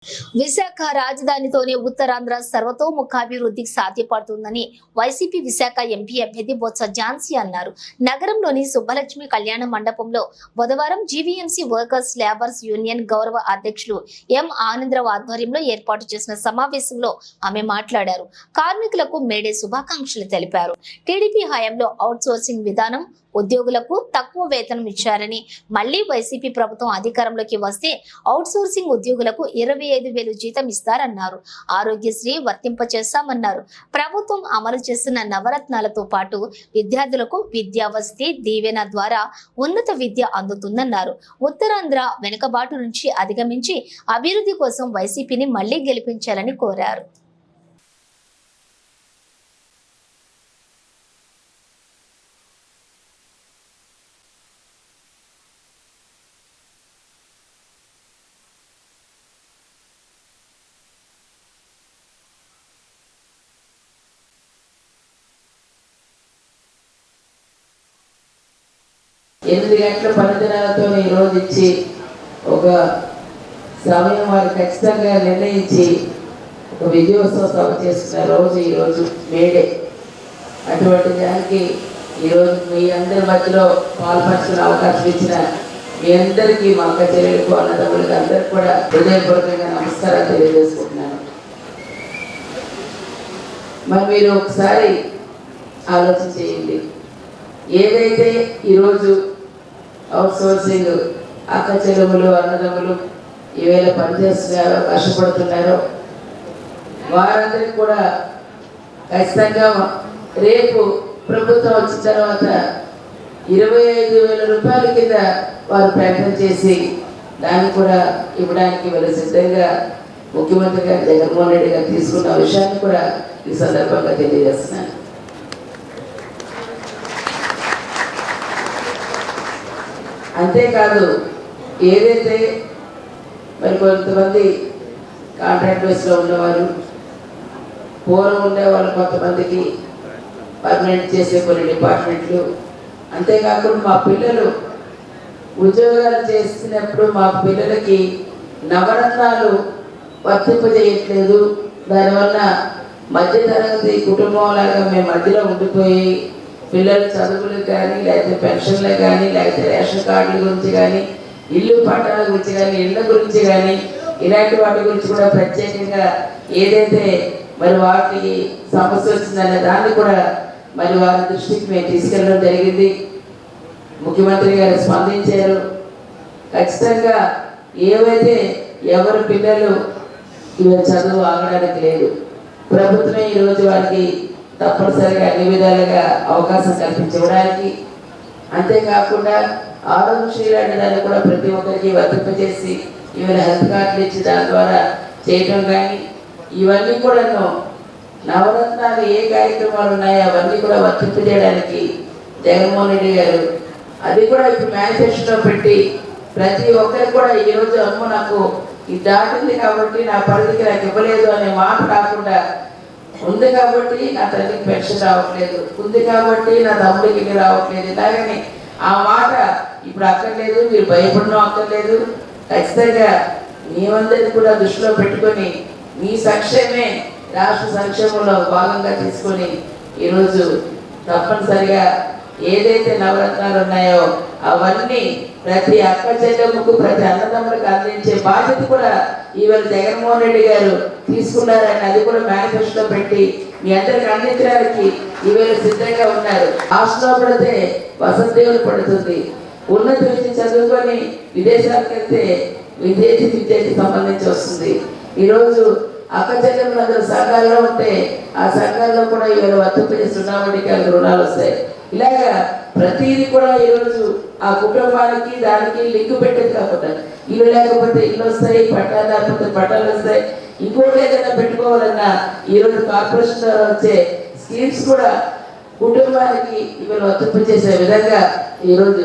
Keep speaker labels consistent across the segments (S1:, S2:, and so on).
S1: Visakha రాజధానితోనే Uttarandhra సర్వతోముఖాభివృద్ధికి సాధ్యపడుతుందని YCP Visakha MP అభ్యర్థి బొత్స ఝాన్సీ అన్నారు. నగరంలోని సుబ్బలక్ష్మి కళ్యాణ మండపంలో బుధవారం జీవీఎంసీ వర్కర్స్ లేబర్స్ యూనియన్ గౌరవ అధ్యక్షులు ఎం ఆనందరావు ఆధ్వర్యంలో ఏర్పాటు చేసిన సమావేశంలో ఆమె మాట్లాడారు. కార్మికులకు మేడే శుభాకాంక్షలు తెలిపారు. టీడీపీ హయాంలో అవుట్ సోర్సింగ్ విధానం ఉద్యోగులకు తక్కువ వేతనం ఇచ్చారని, మళ్లీ వైసీపీ ప్రభుత్వం అధికారంలోకి వస్తే అవుట్ సోర్సింగ్ ఉద్యోగులకు 25,000 జీతం ఇస్తారన్నారు. ఆరోగ్యశ్రీ వర్తింపచేస్తామన్నారు. ప్రభుత్వం అమలు చేస్తున్న నవరత్నాలతో పాటు విద్యార్థులకు విద్యావసతి దీవెన ద్వారా ఉన్నత విద్య అందుతుందన్నారు. ఉత్తరాంధ్ర వెనుకబాటు నుంచి అధిగమించి అభివృద్ధి కోసం వైసీపీని మళ్లీ గెలిపించాలని కోరారు.
S2: ఎనిమిది గంటల పనిదినాలతో ఈరోజు ఇచ్చి ఒక సమయం వారు ఖచ్చితంగా నిర్ణయించి ఒక విజయోత్సవ సభ చేసుకున్న రోజు ఈరోజు మేడే. అటువంటి దానికి ఈరోజు మీ అందరి మధ్యలో పాల్పంచుకునే అవకాశం ఇచ్చిన మీ అందరికీ, మా అక్క చెల్లెలకు, అన్నదమ్ములకి అందరికీ కూడా హృదయపూర్వకంగా నమస్కారాలు తెలియజేసుకుంటున్నాను. మరి మీరు ఒకసారి ఆలోచన చేయండి. ఏదైతే ఈరోజు అవుట్ సోర్సింగ్ అక్క చెల్లెములు, అన్నదమ్ములు ఈవేళ పనిచేస్తున్నారో, కష్టపడుతున్నారో వారందరికీ కూడా ఖచ్చితంగా రేపు ప్రభుత్వం వచ్చిన తర్వాత 25,000 రూపాయల కింద వారు ప్రయత్నం చేసి దాన్ని కూడా ఇవ్వడానికి వీళ్ళు సిద్ధంగా ముఖ్యమంత్రి గారు జగన్మోహన్ రెడ్డి గారు తీసుకున్న విషయాన్ని కూడా ఈ సందర్భంగా తెలియజేస్తున్నాను. అంతేకాదు, ఏదైతే మరి కొంతమంది కాంట్రాక్ట్ బేస్లో ఉన్నవారు, పూర్వం ఉండేవాళ్ళు కొంతమందికి పర్మనెంట్ చేసే కొన్ని డిపార్ట్మెంట్లు, అంతేకాకుండా మా పిల్లలు ఉద్యోగాలు చేస్తున్నప్పుడు మా పిల్లలకి నవరత్నాలు వర్తింపజేయట్లేదు. దానివల్ల మధ్యతరగతి కుటుంబంలాగా మేము మధ్యలో ఉండిపోయి పిల్లల చదువులకు కానీ, లేకపోతే పెన్షన్లకు కానీ, లేకపోతే రేషన్ కార్డుల గురించి కానీ, ఇల్లు పట్టాల గురించి కానీ, ఇళ్ళ గురించి కానీ, ఇలాంటి వాటి గురించి కూడా ప్రత్యేకంగా ఏదైతే మరి వాటికి సమస్య వచ్చిందనే దాన్ని కూడా మరి వారి దృష్టికి మేము తీసుకెళ్ళడం జరిగింది. ముఖ్యమంత్రి గారు స్పందించారు. ఖచ్చితంగా ఏవైతే ఎవరి పిల్లలు ఇవాళ చదువు ఆగడానికి లేదు, ప్రభుత్వమే ఈరోజు వారికి తప్పనిసరిగా అన్ని విధాలుగా అవకాశం కల్పించడానికి, అంతేకాకుండా ఆరోగ్యశ్రీ లాంటి దాన్ని కూడా ప్రతి ఒక్కరికి వర్తింపజేసి ఇవాళ హెల్త్ కార్డులు ఇచ్చి దాని ద్వారా చేయడం కానీ, ఇవన్నీ కూడా నవరత్నాలు ఏ కార్యక్రమాలు ఉన్నాయో అవన్నీ కూడా వర్తింపజేయడానికి జగన్మోహన్ రెడ్డి గారు అది కూడా ఇప్పుడు మేనిఫెస్టోలో పెట్టి ప్రతి ఒక్కరికి కూడా ఈరోజు అమ్మ నాకు ఇది దాటింది కాబట్టి నా పరిధికి నాకు ఇవ్వలేదు అనే మాట కాకుండా, ఉంది కాబట్టి నా తల్లికి పెన్షన్ రావట్లేదు, ఉంది కాబట్టి నా తమ్ముడికి రావట్లేదు, ఇలాగని ఆ మాట ఇప్పుడు అక్కర్లేదు, మీరు భయపడడం అక్కర్లేదు. ఖచ్చితంగా మేమందరినీ కూడా దృష్టిలో పెట్టుకొని మీ సంక్షేమే రాష్ట్ర సంక్షేమంలో భాగంగా తీసుకొని ఈరోజు తప్పనిసరిగా ఏదైతే నవరత్నాలు ఉన్నాయో అవన్నీ ప్రతి అక్క చెల్లెమ్మకు, ప్రతి అన్నదమ్ములకు అందించే బాధ్యత కూడా ఈవేళ జగన్మోహన్ రెడ్డి గారు తీసుకున్నారని అది కూడా మేనిఫెస్టో పెట్టి మీ అందరికి అందించడానికి ఈవేళ సిద్ధంగా ఉన్నారు. రాష్ట్రంలో పడితే వసంతేవులు పడుతుంది. ఉన్నత విద్య చదువుకొని విదేశాలకు వెళ్తే విదేశీ విద్యకి సంబంధించి వస్తుంది. ఈరోజు అక్క చెల్లెమ్మలందరూ సంఘాల్లో ఉంటే ఆ సంఘాల్లో కూడా ఈవేళ వర్తింపజేస్తున్నవాడికి రుణాలు వస్తాయి. ఇలాగా ప్రతిదీ కూడా ఈరోజు ఆ కుటుంబానికి దానికి లింక్ పెట్టేది కాకుండా ఇల్లు లేకపోతే ఇల్లు వస్తాయి, పట్టాలు లేకపోతే పట్టాలు వస్తాయి. ఇంకోటి ఏదైనా పెట్టుకోవాలన్నా ఈరోజు కార్పొరేషన్ ద్వారా వచ్చే స్కీమ్స్ కూడా కుటుంబానికి ఇవాళ వర్తింపజేసే విధంగా ఈరోజు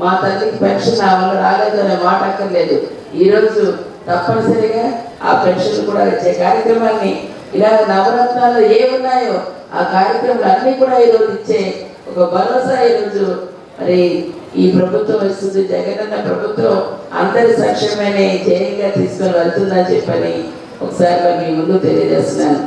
S2: మా తల్లికి పెన్షన్ నా వల్ల రాలేదు అనే మాట అక్కర్లేదు. ఈరోజు తప్పనిసరిగా ఆ పెన్షన్ కూడా వచ్చే కార్యక్రమాన్ని ఇలా నవరత్నాలు ఏమున్నాయో ఆ కార్యక్రమాలు అన్నీ కూడా ఈరోజు ఇచ్చే ఒక భరోసా ఈరోజు మరి ఈ ప్రభుత్వం వస్తుంది, జగనన్న ప్రభుత్వం అందరి సంక్షేమమే ధ్యేయంగా తీసుకొని వెళ్తుందని చెప్పని ఒకసారి మీ ముందు తెలియజేస్తున్నాను.